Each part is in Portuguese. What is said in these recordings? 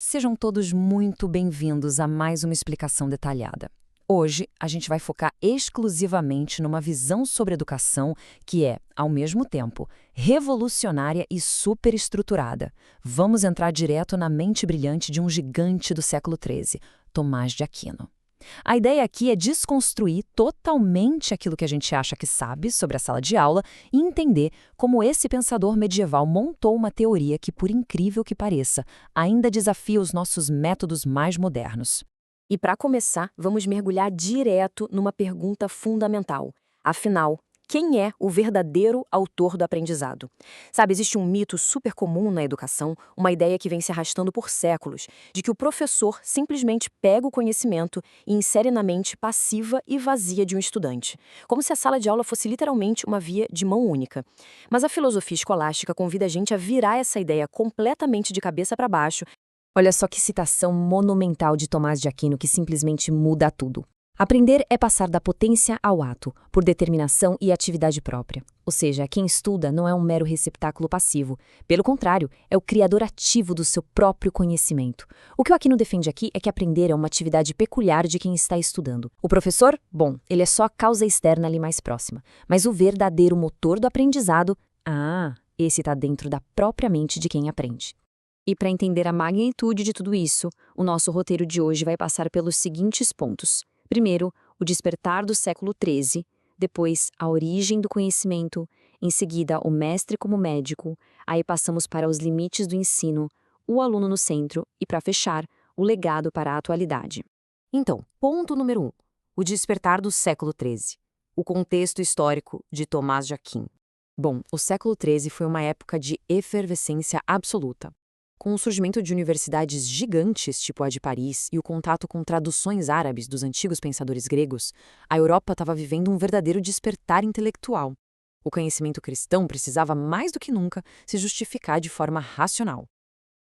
Sejam todos muito bem-vindos a mais uma explicação detalhada. Hoje, a gente vai focar exclusivamente numa visão sobre educação que é, ao mesmo tempo, revolucionária e superestruturada. Vamos entrar direto na mente brilhante de um gigante do século XIII, Tomás de Aquino. A ideia aqui é desconstruir totalmente aquilo que a gente acha que sabe sobre a sala de aula e entender como esse pensador medieval montou uma teoria que, por incrível que pareça, ainda desafia os nossos métodos mais modernos. E para começar, vamos mergulhar direto numa pergunta fundamental. Afinal, quem é o verdadeiro autor do aprendizado? Sabe, existe um mito super comum na educação, uma ideia que vem se arrastando por séculos, de que o professor simplesmente pega o conhecimento e insere na mente passiva e vazia de um estudante, como se a sala de aula fosse literalmente uma via de mão única. Mas a filosofia escolástica convida a gente a virar essa ideia completamente de cabeça para baixo. Olha só que citação monumental de Tomás de Aquino que simplesmente muda tudo. Aprender é passar da potência ao ato, por determinação e atividade própria. Ou seja, quem estuda não é um mero receptáculo passivo. Pelo contrário, é o criador ativo do seu próprio conhecimento. O que o Aquino defende aqui é que aprender é uma atividade peculiar de quem está estudando. O professor, bom, ele é só a causa externa ali mais próxima. Mas o verdadeiro motor do aprendizado, esse está dentro da própria mente de quem aprende. E para entender a magnitude de tudo isso, o nosso roteiro de hoje vai passar pelos seguintes pontos. Primeiro, o despertar do século XIII, depois a origem do conhecimento, em seguida o mestre como médico, aí passamos para os limites do ensino, o aluno no centro e, para fechar, o legado para a atualidade. Então, ponto número 1, o despertar do século XIII, o contexto histórico de Tomás de Aquino. Bom, o século XIII foi uma época de efervescência absoluta. Com o surgimento de universidades gigantes, tipo a de Paris, e o contato com traduções árabes dos antigos pensadores gregos, a Europa estava vivendo um verdadeiro despertar intelectual. O conhecimento cristão precisava mais do que nunca se justificar de forma racional.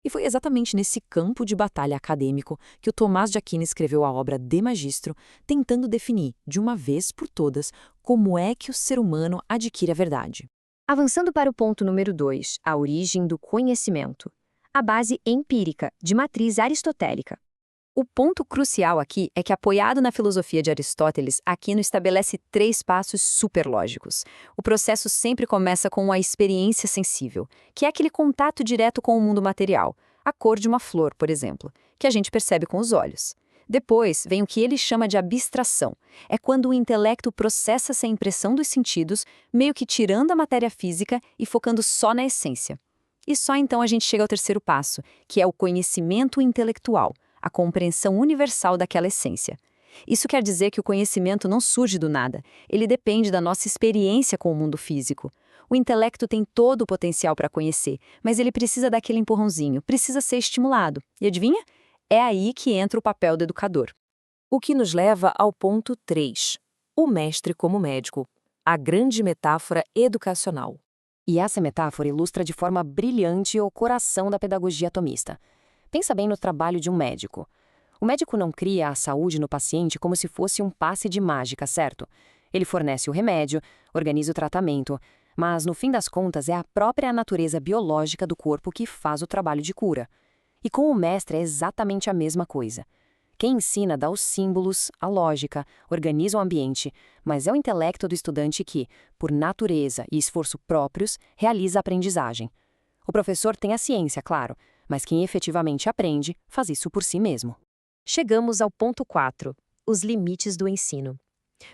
E foi exatamente nesse campo de batalha acadêmico que o Tomás de Aquino escreveu a obra De Magistro, tentando definir, de uma vez por todas, como é que o ser humano adquire a verdade. Avançando para o ponto número 2, a origem do conhecimento. A base empírica, de matriz aristotélica. O ponto crucial aqui é que, apoiado na filosofia de Aristóteles, Aquino estabelece 3 passos superlógicos. O processo sempre começa com a experiência sensível, que é aquele contato direto com o mundo material, a cor de uma flor, por exemplo, que a gente percebe com os olhos. Depois vem o que ele chama de abstração. É quando o intelecto processa essa impressão dos sentidos, meio que tirando a matéria física e focando só na essência. E só então a gente chega ao terceiro passo, que é o conhecimento intelectual, a compreensão universal daquela essência. Isso quer dizer que o conhecimento não surge do nada, ele depende da nossa experiência com o mundo físico. O intelecto tem todo o potencial para conhecer, mas ele precisa daquele empurrãozinho, precisa ser estimulado. E adivinha? É aí que entra o papel do educador. O que nos leva ao ponto 3, o mestre como médico, a grande metáfora educacional. E essa metáfora ilustra de forma brilhante o coração da pedagogia atomista. Pensa bem no trabalho de um médico. O médico não cria a saúde no paciente como se fosse um passe de mágica, certo? Ele fornece o remédio, organiza o tratamento, mas no fim das contas é a própria natureza biológica do corpo que faz o trabalho de cura. E com o mestre é exatamente a mesma coisa. Quem ensina dá os símbolos, a lógica, organiza o ambiente, mas é o intelecto do estudante que, por natureza e esforço próprios, realiza a aprendizagem. O professor tem a ciência, claro, mas quem efetivamente aprende faz isso por si mesmo. Chegamos ao ponto 4, os limites do ensino.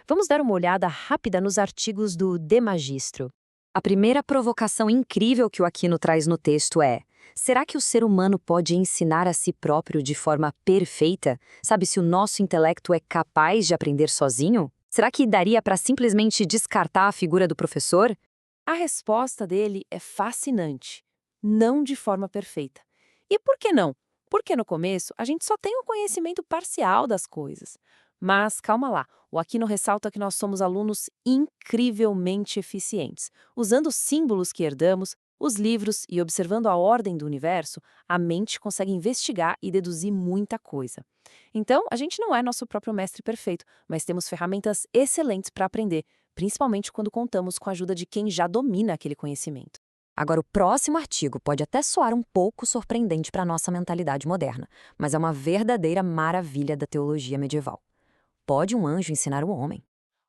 Vamos dar uma olhada rápida nos artigos do De Magistro. A primeira provocação incrível que o Aquino traz no texto é: será que o ser humano pode ensinar a si próprio de forma perfeita? Sabe, se o nosso intelecto é capaz de aprender sozinho? Será que daria para simplesmente descartar a figura do professor? A resposta dele é fascinante. Não de forma perfeita. E por que não? Porque no começo a gente só tem um conhecimento parcial das coisas. Mas calma lá, o Aquino ressalta que nós somos alunos incrivelmente eficientes. Usando os símbolos que herdamos, os livros e observando a ordem do universo, a mente consegue investigar e deduzir muita coisa. Então, a gente não é nosso próprio mestre perfeito, mas temos ferramentas excelentes para aprender, principalmente quando contamos com a ajuda de quem já domina aquele conhecimento. Agora, o próximo artigo pode até soar um pouco surpreendente para a nossa mentalidade moderna, mas é uma verdadeira maravilha da teologia medieval. Pode um anjo ensinar o homem?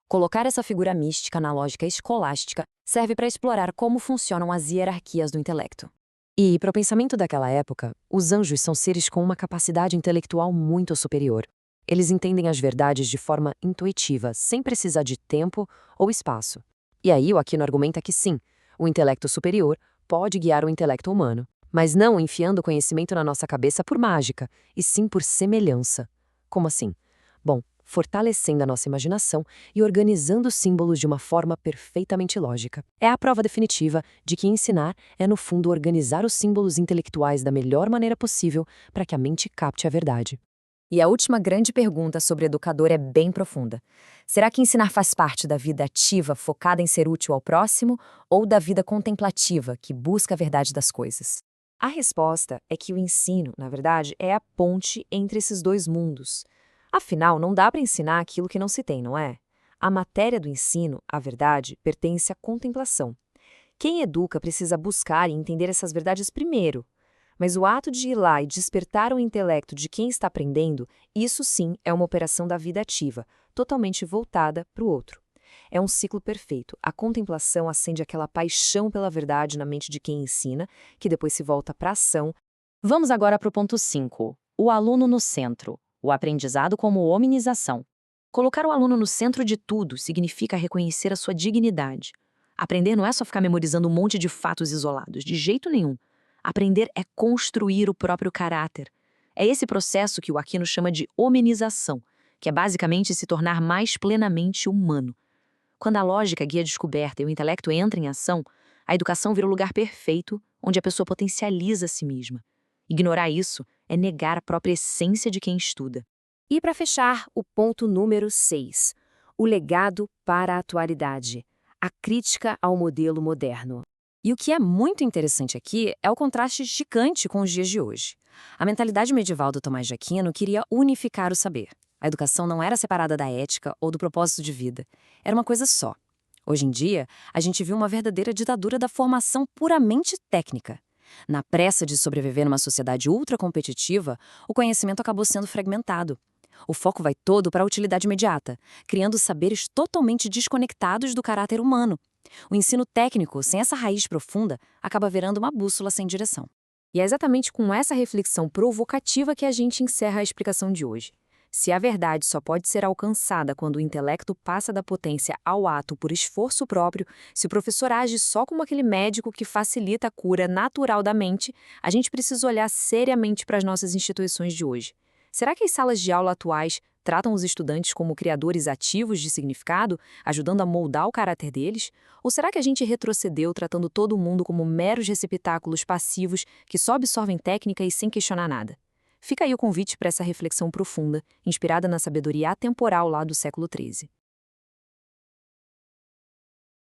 Colocar essa figura mística na lógica escolástica serve para explorar como funcionam as hierarquias do intelecto. E, para o pensamento daquela época, os anjos são seres com uma capacidade intelectual muito superior. Eles entendem as verdades de forma intuitiva, sem precisar de tempo ou espaço. E aí o Aquino argumenta que sim, o intelecto superior pode guiar o intelecto humano, mas não enfiando o conhecimento na nossa cabeça por mágica, e sim por semelhança. Como assim? Bom, fortalecendo a nossa imaginação e organizando os símbolos de uma forma perfeitamente lógica. É a prova definitiva de que ensinar é, no fundo, organizar os símbolos intelectuais da melhor maneira possível para que a mente capte a verdade. E a última grande pergunta sobre educador é bem profunda. Será que ensinar faz parte da vida ativa, focada em ser útil ao próximo, ou da vida contemplativa, que busca a verdade das coisas? A resposta é que o ensino, na verdade, é a ponte entre esses dois mundos. Afinal, não dá para ensinar aquilo que não se tem, não é? A matéria do ensino, a verdade, pertence à contemplação. Quem educa precisa buscar e entender essas verdades primeiro. Mas o ato de ir lá e despertar o intelecto de quem está aprendendo, isso sim é uma operação da vida ativa, totalmente voltada para o outro. É um ciclo perfeito. A contemplação acende aquela paixão pela verdade na mente de quem ensina, que depois se volta para a ação. Vamos agora para o ponto 5. O aluno no centro. O aprendizado como hominização. Colocar o aluno no centro de tudo significa reconhecer a sua dignidade. Aprender não é só ficar memorizando um monte de fatos isolados, de jeito nenhum. Aprender é construir o próprio caráter. É esse processo que o Aquino chama de hominização, que é basicamente se tornar mais plenamente humano. Quando a lógica guia a descoberta e o intelecto entra em ação, a educação vira o lugar perfeito onde a pessoa potencializa a si mesma. Ignorar isso é negar a própria essência de quem estuda. E para fechar, o ponto número 6. O legado para a atualidade. A crítica ao modelo moderno. E o que é muito interessante aqui é o contraste gigante com os dias de hoje. A mentalidade medieval do Tomás de Aquino queria unificar o saber. A educação não era separada da ética ou do propósito de vida. Era uma coisa só. Hoje em dia, a gente viu uma verdadeira ditadura da formação puramente técnica. Na pressa de sobreviver numa sociedade ultracompetitiva, o conhecimento acabou sendo fragmentado. O foco vai todo para a utilidade imediata, criando saberes totalmente desconectados do caráter humano. O ensino técnico, sem essa raiz profunda, acaba virando uma bússola sem direção. E é exatamente com essa reflexão provocativa que a gente encerra a explicação de hoje. Se a verdade só pode ser alcançada quando o intelecto passa da potência ao ato por esforço próprio, se o professor age só como aquele médico que facilita a cura natural da mente, a gente precisa olhar seriamente para as nossas instituições de hoje. Será que as salas de aula atuais tratam os estudantes como criadores ativos de significado, ajudando a moldar o caráter deles? Ou será que a gente retrocedeu tratando todo mundo como meros receptáculos passivos que só absorvem técnica e sem questionar nada? Fica aí o convite para essa reflexão profunda, inspirada na sabedoria atemporal lá do século XIII.